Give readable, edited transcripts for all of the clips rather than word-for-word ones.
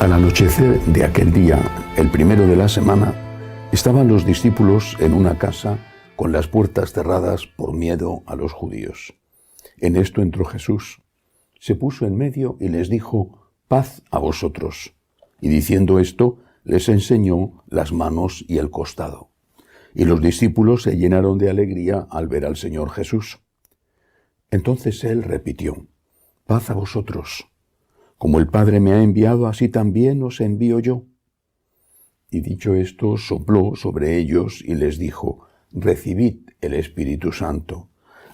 Al anochecer de aquel día, el primero de la semana, estaban los discípulos en una casa con las puertas cerradas por miedo a los judíos. En esto entró Jesús, se puso en medio y les dijo: «Paz a vosotros». Y diciendo esto, les enseñó las manos y el costado. Y los discípulos se llenaron de alegría al ver al Señor Jesús. Entonces él repitió: «Paz a vosotros. Como el Padre me ha enviado, así también os envío yo». Y dicho esto, sopló sobre ellos y les dijo: «Recibid el Espíritu Santo.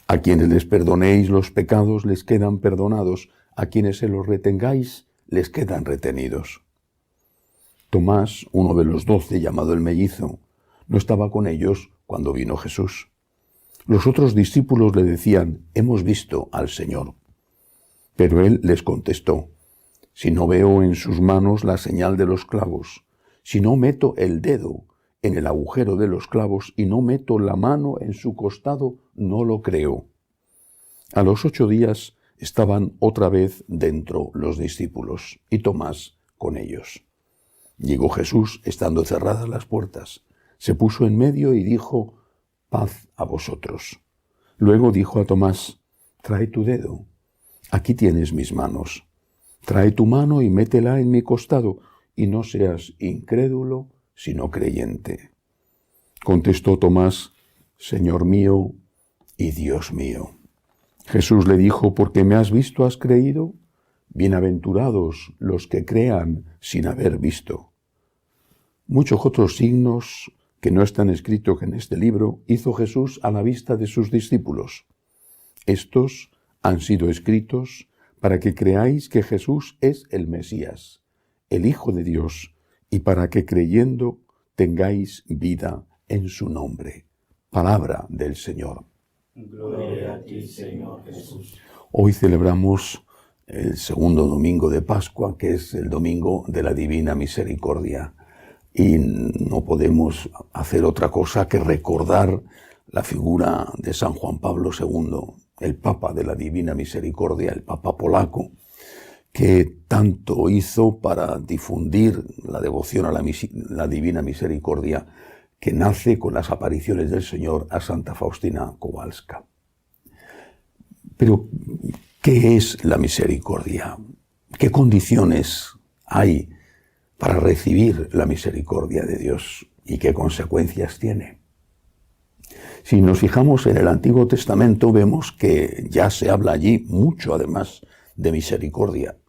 A quienes les perdonéis los pecados les quedan perdonados, a quienes se los retengáis les quedan retenidos». Tomás, uno de los 12, llamado el mellizo, no estaba con ellos cuando vino Jesús. Los otros discípulos le decían: «Hemos visto al Señor». Pero él les contestó: «Si no veo en sus manos la señal de los clavos, si no meto el dedo en el agujero de los clavos y no meto la mano en su costado, no lo creo». A los 8 días estaban otra vez dentro los discípulos y Tomás con ellos. Llegó Jesús, estando cerradas las puertas, se puso en medio y dijo: «Paz a vosotros». Luego dijo a Tomás: «Trae tu dedo, aquí tienes mis manos. Trae tu mano y métela en mi costado, y no seas incrédulo, sino creyente». Contestó Tomás: «Señor mío y Dios mío». Jesús le dijo: «¿Por qué me has visto, has creído? Bienaventurados los que crean sin haber visto». Muchos otros signos que no están escritos en este libro hizo Jesús a la vista de sus discípulos. Estos han sido escritos para que creáis que Jesús es el Mesías, el Hijo de Dios, y para que creyendo tengáis vida en su nombre. Palabra del Señor. Gloria a ti, Señor Jesús. Hoy celebramos el segundo domingo de Pascua, que es el domingo de la Divina Misericordia. Y no podemos hacer otra cosa que recordar la figura de San Juan Pablo II, el Papa de la Divina Misericordia, el Papa polaco, que tanto hizo para difundir la devoción a la Divina Misericordia, que nace con las apariciones del Señor a Santa Faustina Kowalska. Pero, ¿qué es la misericordia? ¿Qué condiciones hay para recibir la misericordia de Dios y qué consecuencias tiene? Si nos fijamos en el Antiguo Testamento, vemos que ya se habla allí mucho, además, de misericordia,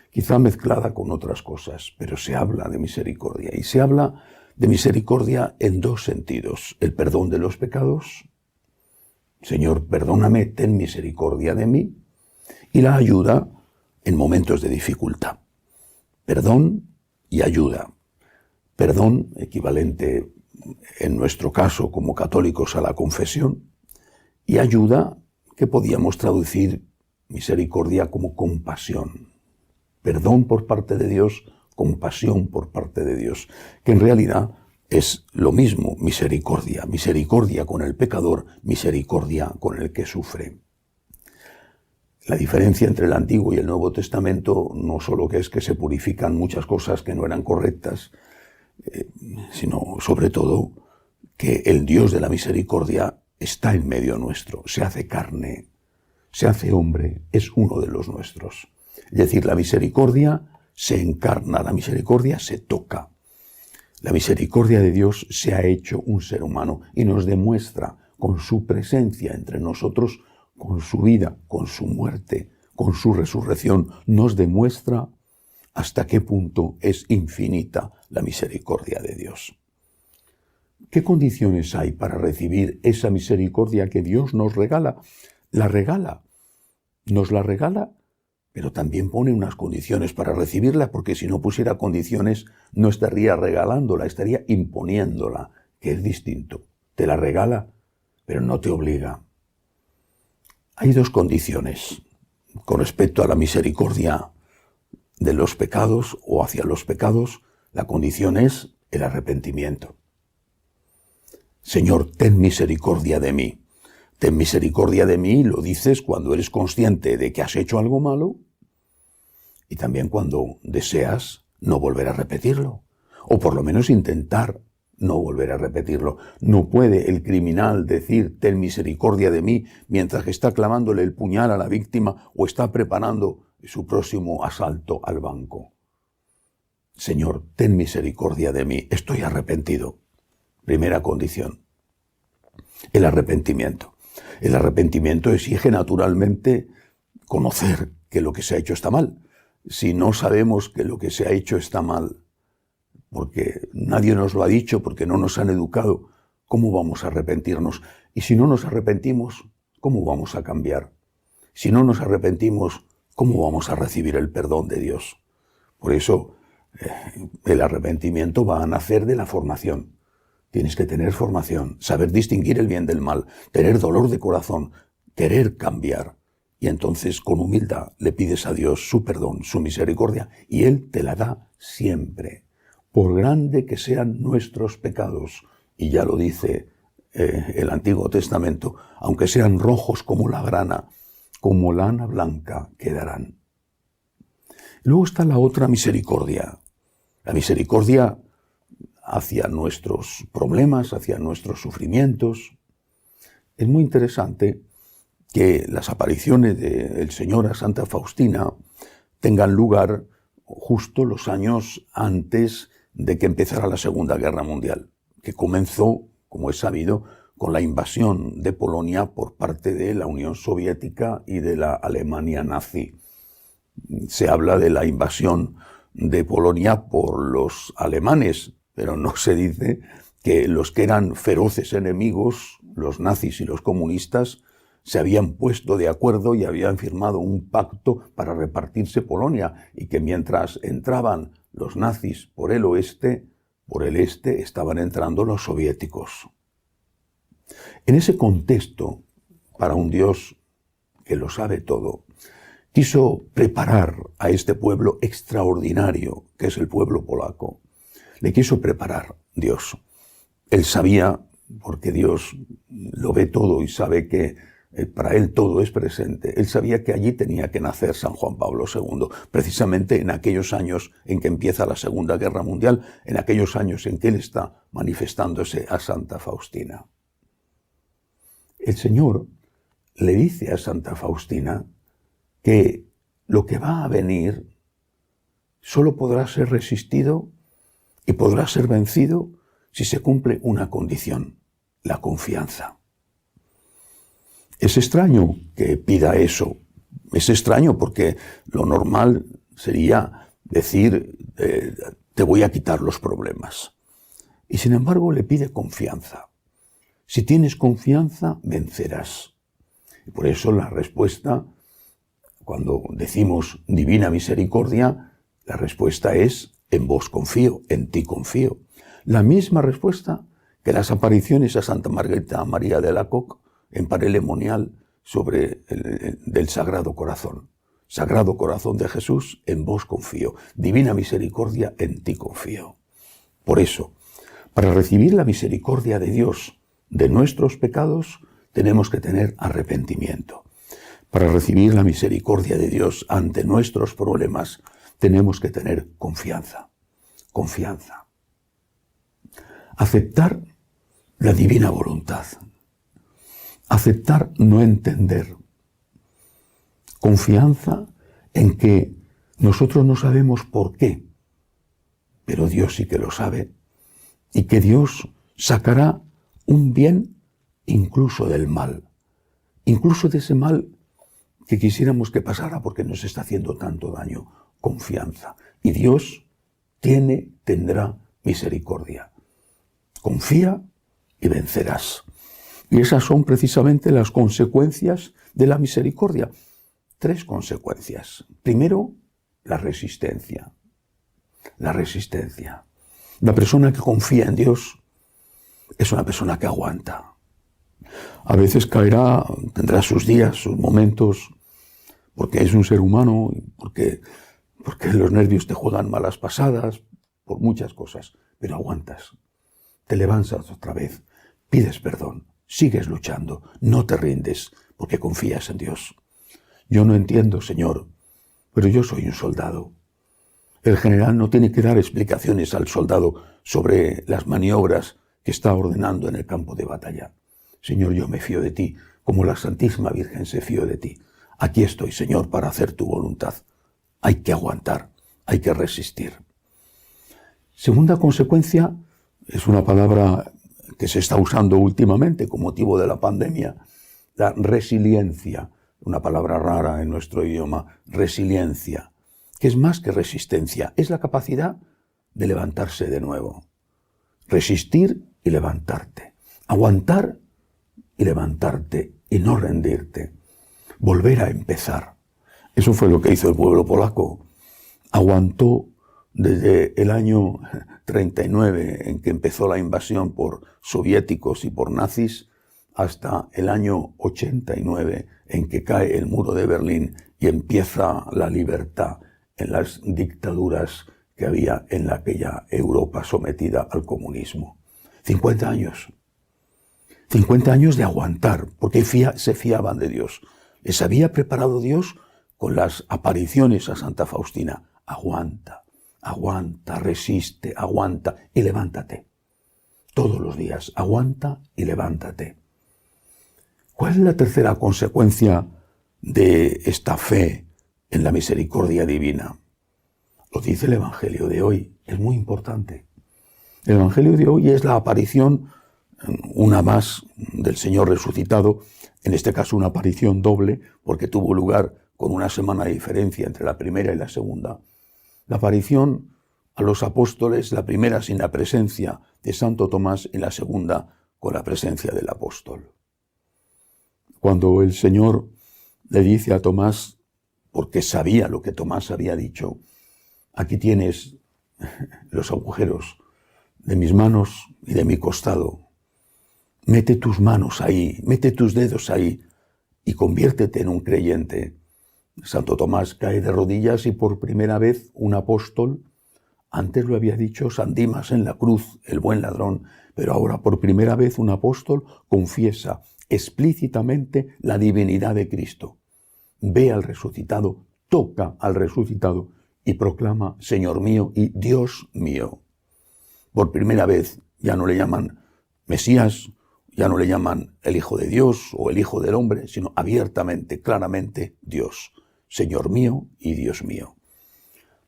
quizá mezclada con otras cosas, pero se habla de misericordia. Y se habla de misericordia en 2 sentidos: el perdón de los pecados, Señor, perdóname, ten misericordia de mí, y la ayuda en momentos de dificultad. Perdón y ayuda. Perdón, equivalente en nuestro caso como católicos a la confesión, y ayuda, que podíamos traducir misericordia como compasión. Perdón por parte de Dios, compasión por parte de Dios, que en realidad es lo mismo: misericordia. Misericordia con el pecador, misericordia con el que sufre. La diferencia entre el Antiguo y el Nuevo Testamento no solo que es que se purifican muchas cosas que no eran correctas, sino sobre todo que el Dios de la misericordia está en medio nuestro, se hace carne, se hace hombre, es uno de los nuestros. Es decir, la misericordia se encarna, la misericordia se toca. La misericordia de Dios se ha hecho un ser humano y nos demuestra con su presencia entre nosotros, con su vida, con su muerte, con su resurrección, nos demuestra hasta qué punto es infinita la misericordia de Dios. ¿Qué condiciones hay para recibir esa misericordia que Dios nos regala? Nos la regala, pero también pone unas condiciones para recibirla, porque si no pusiera condiciones no estaría regalándola, estaría imponiéndola, que es distinto. Te la regala, pero no te obliga. Hay 2 condiciones con respecto a la misericordia de los pecados o hacia los pecados. La condición es el arrepentimiento. Señor, ten misericordia de mí. Ten misericordia de mí, lo dices cuando eres consciente de que has hecho algo malo y también cuando deseas no volver a repetirlo, o por lo menos intentar no volver a repetirlo. No puede el criminal decir, ten misericordia de mí, mientras que está clavándole el puñal a la víctima o está preparando su próximo asalto al banco. Señor, ten misericordia de mí, estoy arrepentido. Primera condición, el arrepentimiento. El arrepentimiento exige naturalmente conocer que lo que se ha hecho está mal. Si no sabemos que lo que se ha hecho está mal, porque nadie nos lo ha dicho, porque no nos han educado, ¿cómo vamos a arrepentirnos? Y si no nos arrepentimos, ¿cómo vamos a cambiar? Si no nos arrepentimos, ¿cómo vamos a recibir el perdón de Dios? Por eso, el arrepentimiento va a nacer de la formación. Tienes que tener formación, saber distinguir el bien del mal, tener dolor de corazón, querer cambiar. Y entonces, con humildad, le pides a Dios su perdón, su misericordia, y Él te la da siempre. Por grande que sean nuestros pecados, y ya lo dice el Antiguo Testamento, aunque sean rojos como la grana, como lana blanca quedarán. Luego está la otra misericordia, la misericordia hacia nuestros problemas, hacia nuestros sufrimientos. Es muy interesante que las apariciones del Señor a Santa Faustina tengan lugar justo los años antes de que empezara la Segunda Guerra Mundial, que comenzó, como es sabido, con la invasión de Polonia por parte de la Unión Soviética y de la Alemania nazi. Se habla de la invasión de Polonia por los alemanes, pero no se dice que los que eran feroces enemigos, los nazis y los comunistas, se habían puesto de acuerdo y habían firmado un pacto para repartirse Polonia, y que mientras entraban los nazis por el oeste, por el este estaban entrando los soviéticos. En ese contexto, para un Dios que lo sabe todo, quiso preparar a este pueblo extraordinario, que es el pueblo polaco. Le quiso preparar Dios. Él sabía, porque Dios lo ve todo y sabe que para él todo es presente. Él sabía que allí tenía que nacer San Juan Pablo II, precisamente en aquellos años en que empieza la Segunda Guerra Mundial, en aquellos años en que él está manifestándose a Santa Faustina. El Señor le dice a Santa Faustina que lo que va a venir solo podrá ser resistido y podrá ser vencido si se cumple una condición, la confianza. Es extraño que pida eso. Es extraño porque lo normal sería decir, te voy a quitar los problemas. Y sin embargo le pide confianza. Si tienes confianza, vencerás. Y por eso la respuesta, cuando decimos divina misericordia, la respuesta es, en vos confío, en ti confío. La misma respuesta que las apariciones a Santa Margarita María de Alacoque en Parelemonial sobre del Sagrado Corazón. Sagrado Corazón de Jesús, en vos confío. Divina misericordia, en ti confío. Por eso, para recibir la misericordia de Dios de nuestros pecados, tenemos que tener arrepentimiento. Para recibir la misericordia de Dios ante nuestros problemas, tenemos que tener confianza. Confianza. Aceptar la divina voluntad. Aceptar no entender. Confianza en que nosotros no sabemos por qué, pero Dios sí que lo sabe, y que Dios sacará un bien incluso del mal, incluso de ese mal que quisiéramos que pasara porque nos está haciendo tanto daño. Confianza. Y Dios tendrá misericordia. Confía y vencerás. Y esas son precisamente las consecuencias de la misericordia. 3 consecuencias. Primero, la resistencia. La resistencia. La persona que confía en Dios es una persona que aguanta. A veces caerá, tendrá sus días, sus momentos, porque es un ser humano, porque los nervios te juegan malas pasadas, por muchas cosas, pero aguantas. Te levantas otra vez, pides perdón, sigues luchando, no te rindes, porque confías en Dios. Yo no entiendo, Señor, pero yo soy un soldado. El general no tiene que dar explicaciones al soldado sobre las maniobras que está ordenando en el campo de batalla. Señor, yo me fío de ti, como la Santísima Virgen se fió de ti. Aquí estoy, Señor, para hacer tu voluntad. Hay que aguantar, hay que resistir. Segunda consecuencia, es una palabra que se está usando últimamente con motivo de la pandemia, la resiliencia, una palabra rara en nuestro idioma, resiliencia, que es más que resistencia, es la capacidad de levantarse de nuevo. Resistir y levantarte. Aguantar y levantarte y no rendirte. Volver a empezar. Eso fue lo que hizo el pueblo polaco. Aguantó desde el año 39, en que empezó la invasión por soviéticos y por nazis, hasta el año 89, en que cae el muro de Berlín y empieza la libertad en las dictaduras que había en aquella Europa sometida al comunismo. 50 años. 50 años de aguantar, porque se fiaban de Dios. Les había preparado Dios con las apariciones a Santa Faustina. Aguanta, aguanta, resiste, aguanta y levántate. Todos los días, aguanta y levántate. ¿Cuál es la tercera consecuencia de esta fe en la misericordia divina? Lo dice el Evangelio de hoy, es muy importante. El Evangelio de hoy es la aparición, una más, del Señor resucitado, en este caso una aparición doble, porque tuvo lugar con una semana de diferencia entre la primera y la segunda. La aparición a los apóstoles, la primera sin la presencia de Santo Tomás y la segunda con la presencia del apóstol. Cuando el Señor le dice a Tomás, porque sabía lo que Tomás había dicho, aquí tienes los agujeros de mis manos y de mi costado. Mete tus manos ahí, mete tus dedos ahí y conviértete en un creyente. Santo Tomás cae de rodillas y por primera vez un apóstol, antes lo había dicho San Dimas en la cruz, el buen ladrón, pero ahora por primera vez un apóstol confiesa explícitamente la divinidad de Cristo. Ve al resucitado, toca al resucitado y proclama Señor mío y Dios mío. Por primera vez ya no le llaman Mesías, ya no le llaman el Hijo de Dios o el Hijo del Hombre, sino abiertamente, claramente Dios, Señor mío y Dios mío.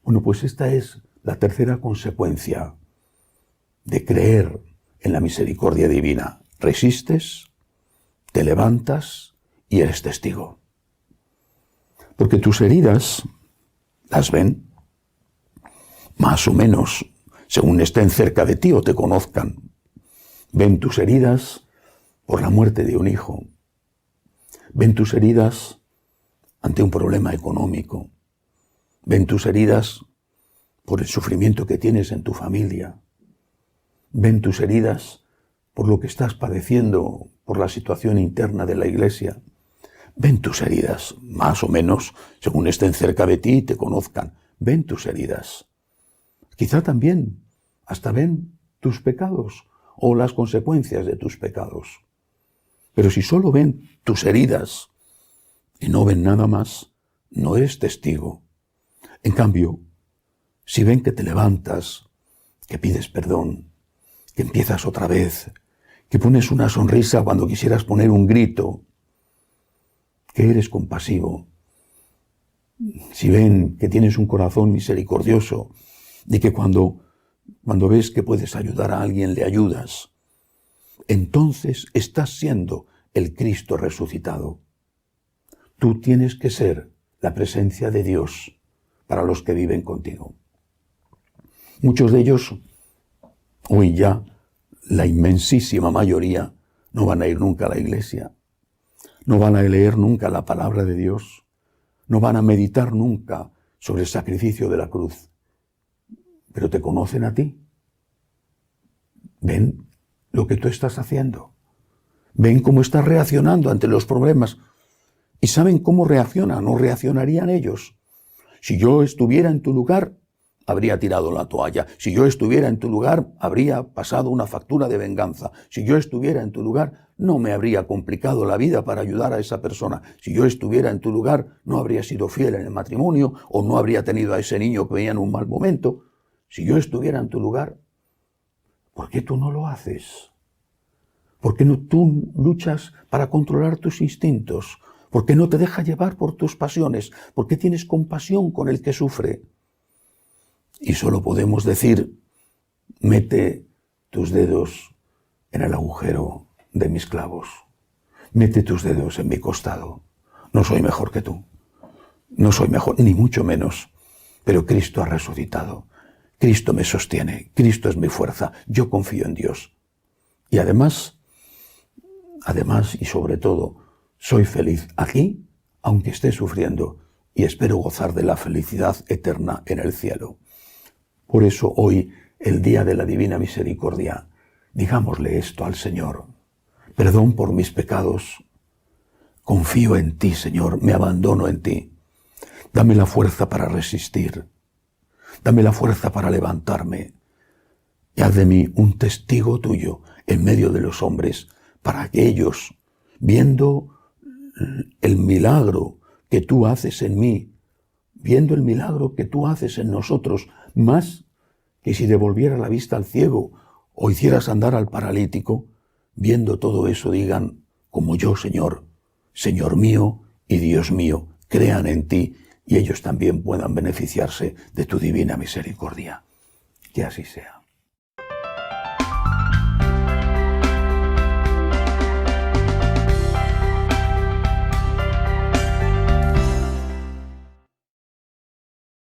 Bueno, pues esta es la tercera consecuencia de creer en la misericordia divina. Resistes, te levantas y eres testigo. Porque tus heridas las ven, más o menos, según estén cerca de ti o te conozcan. Ven tus heridas por la muerte de un hijo. Ven tus heridas ante un problema económico. Ven tus heridas por el sufrimiento que tienes en tu familia. Ven tus heridas por lo que estás padeciendo, por la situación interna de la iglesia. Ven tus heridas, más o menos, según estén cerca de ti y te conozcan. Ven tus heridas. Quizá también hasta ven tus pecados o las consecuencias de tus pecados. Pero si solo ven tus heridas y no ven nada más, no eres testigo. En cambio, si ven que te levantas, que pides perdón, que empiezas otra vez, que pones una sonrisa cuando quisieras poner un grito, que eres compasivo, si ven que tienes un corazón misericordioso y que cuando ves que puedes ayudar a alguien, le ayudas, entonces estás siendo el Cristo resucitado. Tú tienes que ser la presencia de Dios para los que viven contigo. Muchos de ellos, hoy ya, la inmensísima mayoría, no van a ir nunca a la iglesia, no van a leer nunca la palabra de Dios, no van a meditar nunca sobre el sacrificio de la cruz, pero te conocen a ti. Ven lo que tú estás haciendo, ven cómo estás reaccionando ante los problemas y saben cómo reaccionan o reaccionarían ellos. Si yo estuviera en tu lugar, habría tirado la toalla. Si yo estuviera en tu lugar, habría pasado una factura de venganza. Si yo estuviera en tu lugar, no me habría complicado la vida para ayudar a esa persona. Si yo estuviera en tu lugar, no habría sido fiel en el matrimonio o no habría tenido a ese niño que venía en un mal momento. Si yo estuviera en tu lugar, ¿por qué tú no lo haces? ¿Por qué no tú luchas para controlar tus instintos? ¿Por qué no te dejas llevar por tus pasiones? ¿Por qué tienes compasión con el que sufre? Y solo podemos decir, mete tus dedos en el agujero de mis clavos. Mete tus dedos en mi costado. No soy mejor que tú. No soy mejor, ni mucho menos. Pero Cristo ha resucitado. Cristo me sostiene. Cristo es mi fuerza. Yo confío en Dios. Y además y sobre todo, soy feliz aquí, aunque esté sufriendo, y espero gozar de la felicidad eterna en el cielo. Por eso hoy, el día de la Divina Misericordia, digámosle esto al Señor. Perdón por mis pecados. Confío en ti, Señor, me abandono en ti. Dame la fuerza para resistir. Dame la fuerza para levantarme. Y haz de mí un testigo tuyo en medio de los hombres, para que ellos, viendo el milagro que tú haces en mí, viendo el milagro que tú haces en nosotros, más que si devolviera la vista al ciego o hicieras andar al paralítico, viendo todo eso digan, como yo, Señor, Señor mío y Dios mío, crean en ti y ellos también puedan beneficiarse de tu divina misericordia. Que así sea.